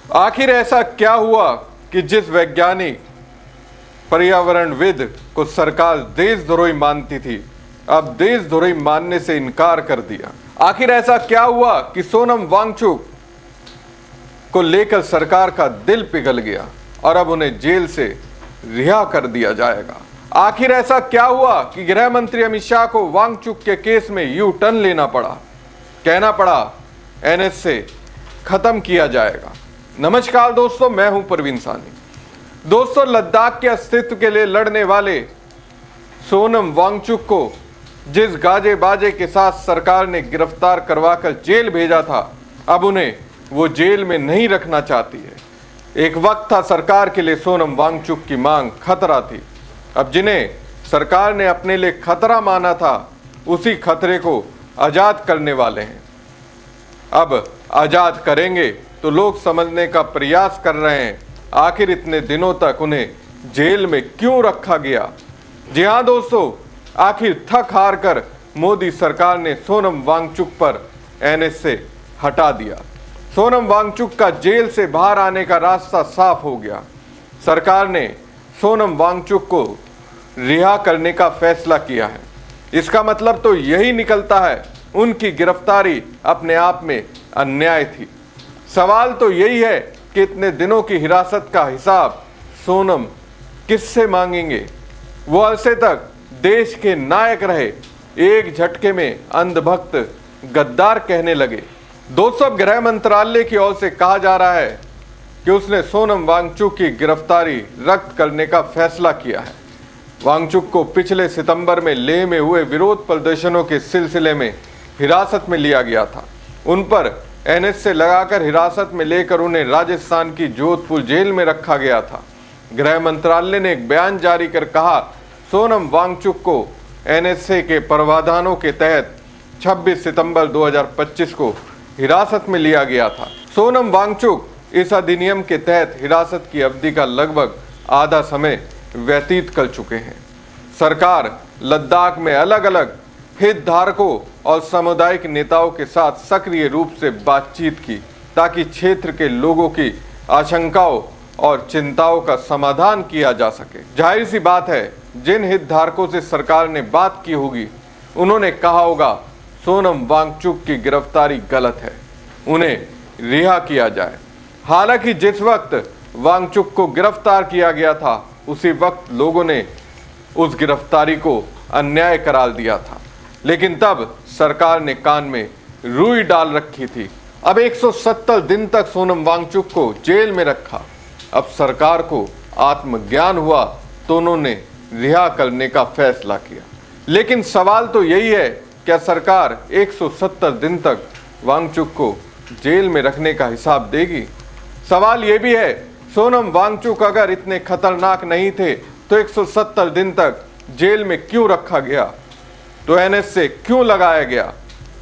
आखिर ऐसा क्या हुआ कि जिस वैज्ञानिक पर्यावरणविद को सरकार देशद्रोही मानती थी, अब देशद्रोही मानने से इनकार कर दिया। आखिर ऐसा क्या हुआ कि सोनम वांगचुक को लेकर सरकार का दिल पिघल गया और अब उन्हें जेल से रिहा कर दिया जाएगा। आखिर ऐसा क्या हुआ कि गृह मंत्री अमित शाह को वांगचुक के केस में यू टर्न लेना पड़ा, कहना पड़ा एनएसए खत्म किया जाएगा। नमस्कार दोस्तों, मैं हूं परवीन सानी। दोस्तों, लद्दाख के अस्तित्व के लिए लड़ने वाले सोनम वांगचुक को जिस गाजे बाजे के साथ सरकार ने गिरफ्तार करवाकर जेल भेजा था, अब उन्हें वो जेल में नहीं रखना चाहती है। एक वक्त था सरकार के लिए सोनम वांगचुक की मांग खतरा थी। अब जिन्हें सरकार ने अपने लिए खतरा माना था, उसी खतरे को आजाद करने वाले हैं। अब आजाद करेंगे तो लोग समझने का प्रयास कर रहे हैं आखिर इतने दिनों तक उन्हें जेल में क्यों रखा गया। जी हाँ दोस्तों, आखिर थक हार कर मोदी सरकार ने सोनम वांगचुक पर एनएसए हटा दिया। सोनम वांगचुक का जेल से बाहर आने का रास्ता साफ हो गया। सरकार ने सोनम वांगचुक को रिहा करने का फैसला किया है। इसका मतलब तो यही निकलता है उनकी गिरफ्तारी अपने आप में अन्याय थी। सवाल तो यही है कि इतने दिनों की हिरासत का हिसाब सोनम किससे मांगेंगे। वो अरसे तक देश के नायक रहे, एक झटके में अंधभक्त गद्दार कहने लगे। दोस्तों, गृह मंत्रालय की ओर से कहा जा रहा है कि उसने सोनम वांगचुक की गिरफ्तारी रद्द करने का फैसला किया है। वांगचुक को पिछले सितंबर में लेह में हुए विरोध प्रदर्शनों के सिलसिले में हिरासत में लिया गया था। उन पर एनएसए लगाकर हिरासत में लेकर उन्हें राजस्थान की जोधपुर जेल में रखा गया था। गृह मंत्रालय ने एक बयान जारी कर कहा, सोनम वांगचुक को एनएसए के प्रावधानों के तहत 26 सितंबर 2025 को हिरासत में लिया गया था। सोनम वांगचुक इस अधिनियम के तहत हिरासत की अवधि का लगभग आधा समय व्यतीत कर चुके हैं। सरकार लद्दाख में अलग अलग हितधारकों और सामुदायिक नेताओं के साथ सक्रिय रूप से बातचीत की ताकि क्षेत्र के लोगों की आशंकाओं और चिंताओं का समाधान किया जा सके। जाहिर सी बात है, जिन हितधारकों से सरकार ने बात की होगी उन्होंने कहा होगा सोनम वांगचुक की गिरफ्तारी गलत है, उन्हें रिहा किया जाए। हालांकि जिस वक्त वांगचुक को गिरफ्तार किया गया था, उसी वक्त लोगों ने उस गिरफ्तारी को अन्याय करार दिया था, लेकिन तब सरकार ने कान में रुई डाल रखी थी। अब 170 दिन तक सोनम वांगचुक को जेल में रखा। अब सरकार को आत्मज्ञान हुआ तो उन्होंने रिहा करने का फैसला किया। लेकिन सवाल तो यही है, क्या सरकार 170 दिन तक वांगचुक को जेल में रखने का हिसाब देगी? सवाल यह भी है, सोनम वांगचुक अगर इतने खतरनाक नहीं थे तो 170 दिन तक जेल में क्यों रखा गया, तो एनएसए क्यों लगाया गया?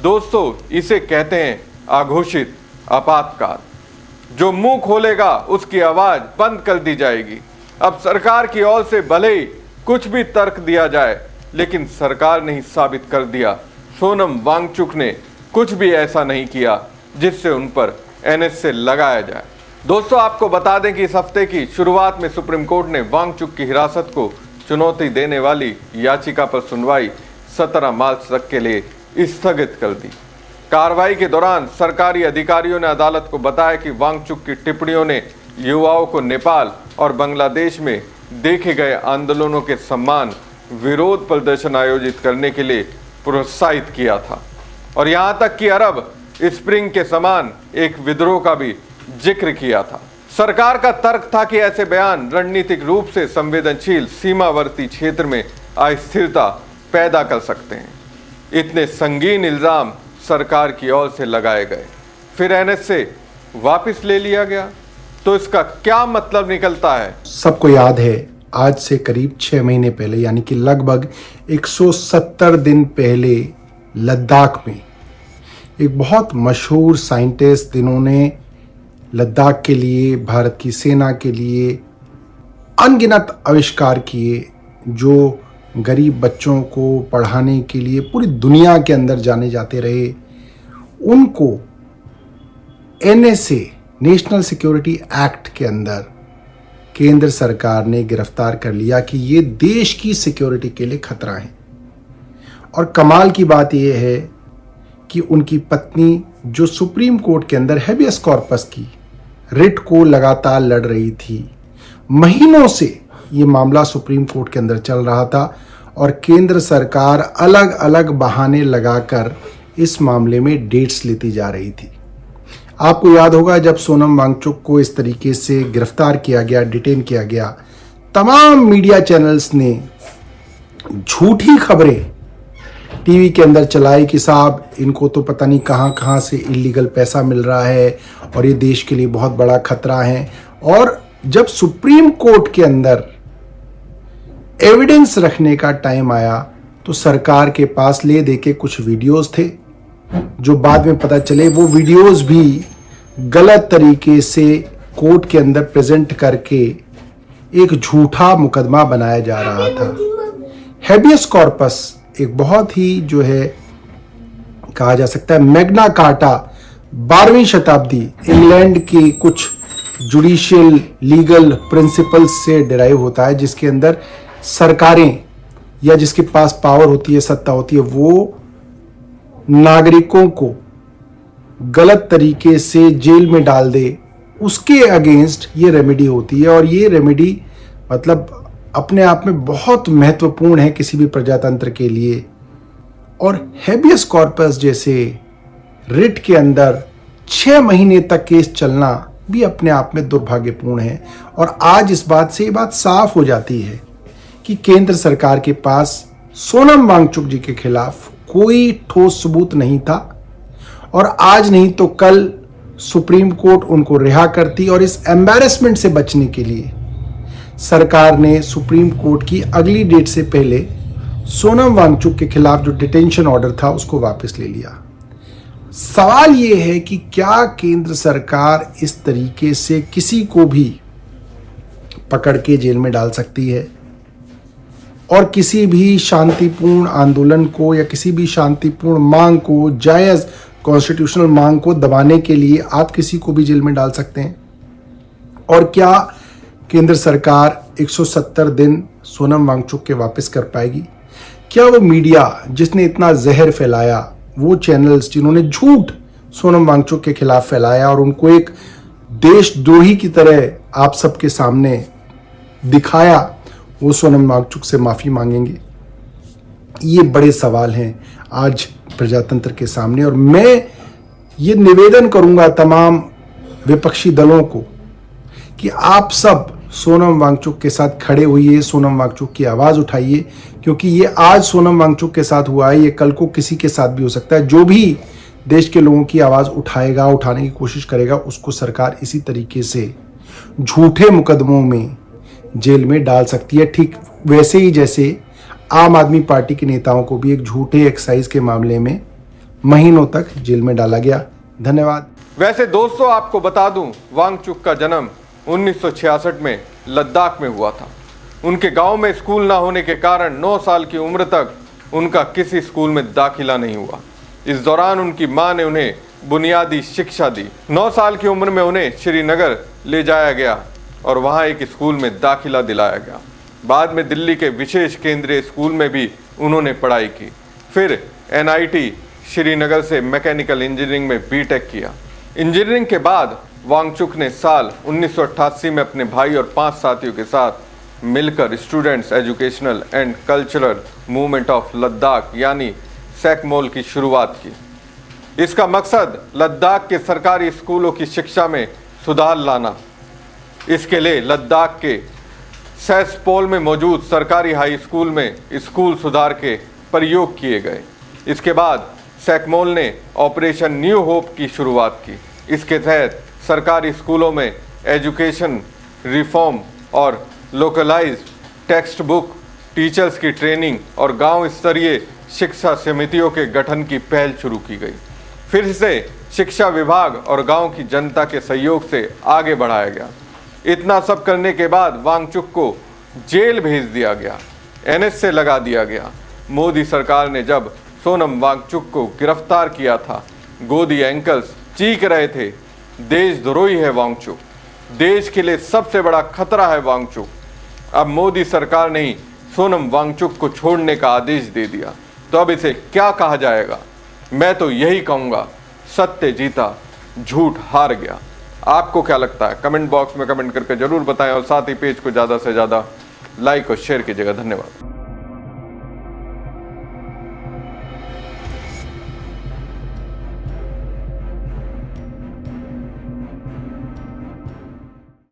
दोस्तों, इसे कहते हैं अघोषित आपातकाल। जो मुंह खोलेगा उसकी आवाज बंद कर दी जाएगी। अब सरकार की ओर से भले ही कुछ भी तर्क दिया जाए, लेकिन सरकार ने ही साबित कर दिया सोनम वांगचुक ने कुछ भी ऐसा नहीं किया जिससे उन पर एनएसए लगाया जाए। दोस्तों, आपको बता दें कि इस हफ्ते की शुरुआत में सुप्रीम कोर्ट ने वांगचुक की हिरासत को चुनौती देने वाली याचिका पर सुनवाई 17 मार्च तक के लिए स्थगित कर दी। कार्रवाई के दौरान सरकारी अधिकारियों ने अदालत को बताया कि वांगचुक की टिप्पणियों ने युवाओं को नेपाल और बांग्लादेश में देखे गए आंदोलनों के सम्मान विरोध प्रदर्शन आयोजित करने के लिए प्रोत्साहित किया था, और यहाँ तक कि अरब स्प्रिंग के समान एक विद्रोह का भी जिक्र किया था। सरकार का तर्क था कि ऐसे बयान रणनीतिक रूप से संवेदनशील सीमावर्ती क्षेत्र में अस्थिरता पैदा कर सकते हैं। इतने संगीन इल्जाम सरकार की ओर से लगाए गए, फिर एनएसए वापस ले लिया गया, तो इसका क्या मतलब निकलता है? सबको याद है, आज से करीब 6 महीने पहले, यानी कि लगभग 170 दिन पहले लद्दाख में एक बहुत मशहूर साइंटिस्ट, जिन्होंने लद्दाख के लिए, भारत की सेना के लिए अनगिनत आविष्कार किए, जो गरीब बच्चों को पढ़ाने के लिए पूरी दुनिया के अंदर जाने जाते रहे, उनको एनएसए नेशनल सिक्योरिटी एक्ट के अंदर केंद्र सरकार ने गिरफ्तार कर लिया कि ये देश की सिक्योरिटी के लिए खतरा है। और कमाल की बात यह है कि उनकी पत्नी जो सुप्रीम कोर्ट के अंदर हैबियस कॉर्पस की रिट को लगातार लड़ रही थी, महीनों से ये मामला सुप्रीम कोर्ट के अंदर चल रहा था और केंद्र सरकार अलग अलग बहाने लगाकर इस मामले में डेट्स लेती जा रही थी। आपको याद होगा जब सोनम वांगचुक को इस तरीके से गिरफ्तार किया गया, डिटेन किया गया, तमाम मीडिया चैनल्स ने झूठी खबरें टीवी के अंदर चलाई कि साहब इनको तो पता नहीं कहां से इलीगल पैसा मिल रहा है और ये देश के लिए बहुत बड़ा खतरा है। और जब सुप्रीम कोर्ट के अंदर एविडेंस रखने का टाइम आया तो सरकार के पास ले दे के कुछ वीडियोस थे जो बाद में पता चले वो वीडियोस भी गलत तरीके से कोर्ट के अंदर प्रेजेंट करके एक झूठा मुकदमा बनाया जा रहा था। हैबियस कॉर्पस एक बहुत ही जो है कहा जा सकता है मैग्ना कार्टा 12वीं शताब्दी इंग्लैंड की कुछ जुडिशियल लीगल प्रिंसिपल्स से डिराइव होता है, जिसके अंदर सरकारें या जिसके पास पावर होती है, सत्ता होती है, वो नागरिकों को गलत तरीके से जेल में डाल दे, उसके अगेंस्ट ये रेमेडी होती है। और ये रेमेडी मतलब अपने आप में बहुत महत्वपूर्ण है किसी भी प्रजातंत्र के लिए। और हैबियस कॉर्पस जैसे रिट के अंदर 6 महीने तक केस चलना भी अपने आप में दुर्भाग्यपूर्ण है। और आज इस बात से ये बात साफ हो जाती है कि केंद्र सरकार के पास सोनम वांगचुक जी के खिलाफ कोई ठोस सबूत नहीं था और आज नहीं तो कल सुप्रीम कोर्ट उनको रिहा करती। और इस एम्बैरेसमेंट से बचने के लिए सरकार ने सुप्रीम कोर्ट की अगली डेट से पहले सोनम वांगचुक के खिलाफ जो डिटेंशन ऑर्डर था उसको वापस ले लिया। सवाल यह है कि क्या केंद्र सरकार इस तरीके से किसी को भी पकड़ के जेल में डाल सकती है और किसी भी शांतिपूर्ण आंदोलन को या किसी भी शांतिपूर्ण मांग को, जायज कॉन्स्टिट्यूशनल मांग को दबाने के लिए आप किसी को भी जेल में डाल सकते हैं? और क्या केंद्र सरकार 170 दिन सोनम वांगचुक के वापस कर पाएगी? क्या वो मीडिया जिसने इतना जहर फैलाया, वो चैनल्स जिन्होंने झूठ सोनम वांगचुक के खिलाफ फैलाया और उनको एक देशद्रोही की तरह आप सबके सामने दिखाया, वो सोनम वांगचुक से माफी मांगेंगे? ये बड़े सवाल हैं आज प्रजातंत्र के सामने। और मैं ये निवेदन करूंगा तमाम विपक्षी दलों को कि आप सब सोनम वांगचुक के साथ खड़े होइए, सोनम वांगचुक की आवाज उठाइए, क्योंकि ये आज सोनम वांगचुक के साथ हुआ है, ये कल को किसी के साथ भी हो सकता है। जो भी देश के लोगों की आवाज उठाएगा, उठाने की कोशिश करेगा, उसको सरकार इसी तरीके से झूठे मुकदमों में जेल में डाल सकती है। ठीक वैसे ही जैसे आम आदमी पार्टी के नेताओं को भी एक झूठे एक्साइज के मामले में महीनों तक जेल में डाला गया। धन्यवाद। वैसे दोस्तों आपको बता दूं, वांगचुक का जन्म 1966 में लद्दाख में हुआ था। उनके गांव में स्कूल ना होने के कारण 9 साल की उम्र तक उनका किसी स्कूल में दाखिला नहीं हुआ। इस दौरान उनकी मां ने उन्हें बुनियादी शिक्षा दी। 9 साल की उम्र में उन्हें श्रीनगर ले जाया गया और वहां एक स्कूल में दाखिला दिलाया गया। बाद में दिल्ली के विशेष केंद्रीय स्कूल में भी उन्होंने पढ़ाई की। फिर NIT श्रीनगर से मैकेनिकल इंजीनियरिंग में B.Tech किया। इंजीनियरिंग के बाद वांगचुक ने साल 1988 में अपने भाई और 5 साथियों के साथ मिलकर students educational and cultural movement of Ladakh यानी सैकमोल की शुरुआत की। इसका मकसद लद्दाख के सरकारी स्कूलों की शिक्षा में सुधार लाना। इसके लिए लद्दाख के सैसपोल में मौजूद सरकारी हाई स्कूल में स्कूल सुधार के प्रयोग किए गए। इसके बाद सैकमोल ने ऑपरेशन न्यू होप की शुरुआत की। इसके तहत सरकारी स्कूलों में एजुकेशन रिफॉर्म और लोकलाइज्ड टेक्स्ट बुक, टीचर्स की ट्रेनिंग और गांव स्तरीय शिक्षा समितियों के गठन की पहल शुरू की गई। फिर इसे शिक्षा विभाग और गांव की जनता के सहयोग से आगे बढ़ाया गया। इतना सब करने के बाद वांगचुक को जेल भेज दिया गया, NS से लगा दिया गया। मोदी सरकार ने जब सोनम वांगचुक को गिरफ्तार किया था, गोदी एंकल्स चीख रहे थे देशद्रोही है वांगचुक, देश के लिए सबसे बड़ा खतरा है वांगचुक। अब मोदी सरकार ने ही सोनम वांगचुक को छोड़ने का आदेश दे दिया, तो अब इसे क्या कहा जाएगा? मैं तो यही कहूंगा, सत्य जीता, झूठ हार गया। आपको क्या लगता है? कमेंट बॉक्स में कमेंट करके जरूर बताएं और साथ ही पेज को ज़्यादा से ज़्यादा लाइक और शेयर कीजिएगा। धन्यवाद।